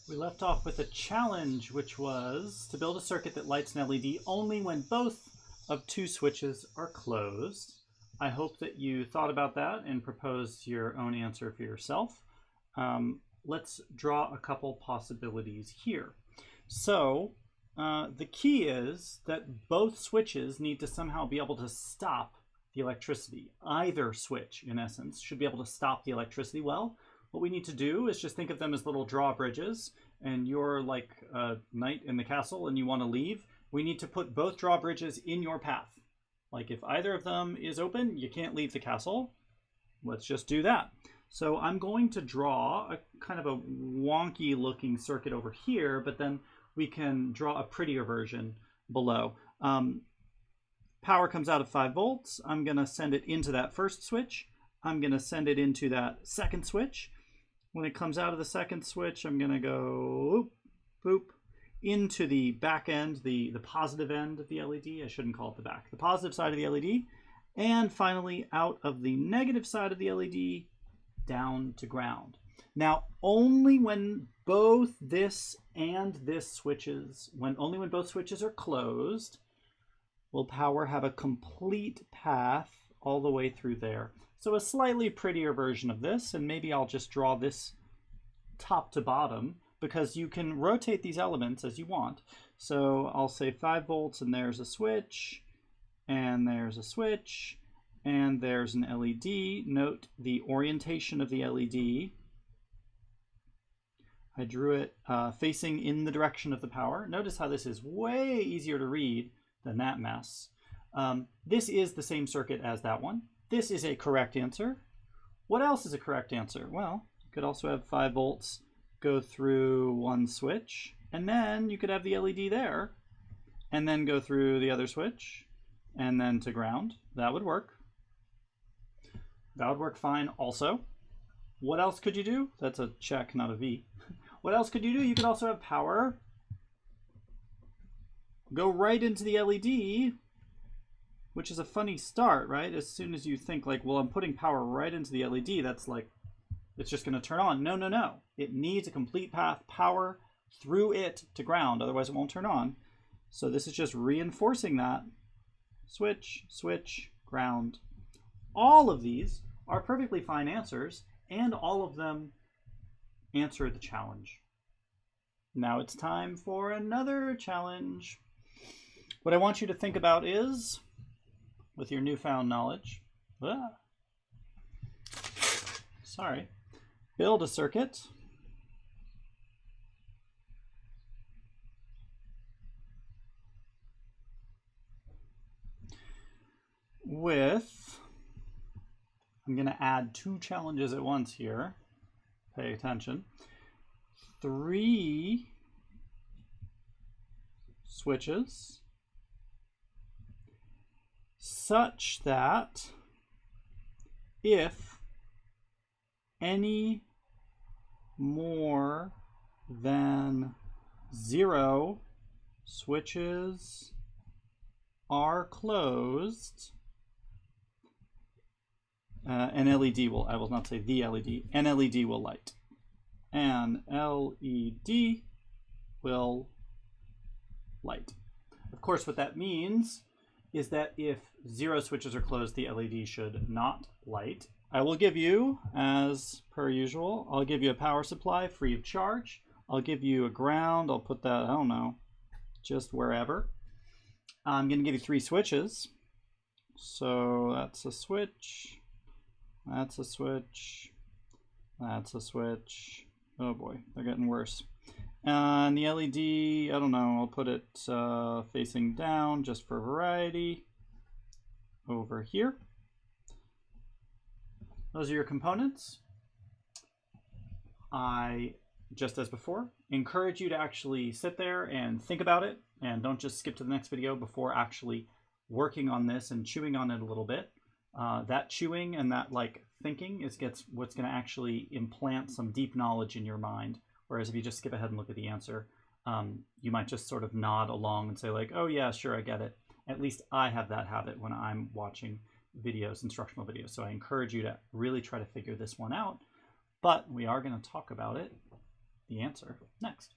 We left off with a challenge, which was to build a circuit that lights an LED only when both of two switches are closed. I hope that you thought about that and proposed your own answer for yourself. Let's draw a couple possibilities here. So the key is that both switches need to somehow be able to stop the electricity. Either switch, in essence, should be able to stop the electricity. Well, what we need to do is just think of them as little drawbridges, and you're like a knight in the castle and you want to leave. We need to put both drawbridges in your path. Like if either of them is open, you can't leave the castle. Let's just do that. So I'm going to draw a kind of a wonky looking circuit over here, but then we can draw a prettier version below. Power comes out of 5 volts. I'm going to send it into that first switch. I'm going to send it into that second switch. When it comes out of the second switch, I'm going to go boop, into the back end, the positive end of the LED. I shouldn't call it the back. The positive side of the LED. And finally, out of the negative side of the LED, down to ground. Now, only when both this and this switches, only when both switches are closed, will power have a complete path all the way through there. So a slightly prettier version of this, and maybe I'll just draw this top to bottom because you can rotate these elements as you want. So I'll say 5 volts and there's a switch, and there's a switch, and there's an LED. Note the orientation of the LED. I drew it facing in the direction of the power. Notice how this is way easier to read than that mess. This is the same circuit as that one. This is a correct answer. What else is a correct answer? Well, you could also have 5 volts go through one switch, and then you could have the LED there, and then go through the other switch, and then to ground. That would work. That would work fine also. What else could you do? That's a check, not a V. What else could you do? You could also have power go right into the LED, which is a funny start, right? As soon as you think like, well, I'm putting power right into the LED, that's like, it's just gonna turn on. No, no, no. It needs a complete path power through it to ground, otherwise it won't turn on. So this is just reinforcing that. Switch, switch, ground. All of these are perfectly fine answers, and all of them answer the challenge. Now it's time for another challenge. What I want you to think about is, with your newfound knowledge, build a circuit with, I'm going to add 2 challenges at once here. Pay attention. 3 switches such that if any more than 0 switches are closed, an LED will, I will not say the LED, an LED will light. An LED will light. Of course, what that means is that if 0 switches are closed, the LED should not light. I will give you, as per usual, I'll give you a power supply free of charge. I'll give you a ground. I'll put that, I don't know, just wherever. I'm going to give you 3 switches. So that's a switch. That's a switch. That's a switch. Oh boy, they're getting worse. And the LED, I don't know, I'll put it facing down just for variety. Over here. Those are your components. I, just as before, encourage you to actually sit there and think about it, and don't just skip to the next video before actually working on this and chewing on it a little bit. That chewing and that like thinking is what's going to actually implant some deep knowledge in your mind. Whereas if you just skip ahead and look at the answer, you might just sort of nod along and say like, oh yeah, sure, I get it. At least I have that habit when I'm watching videos, instructional videos. So I encourage you to really try to figure this one out. But we are going to talk about it the answer next.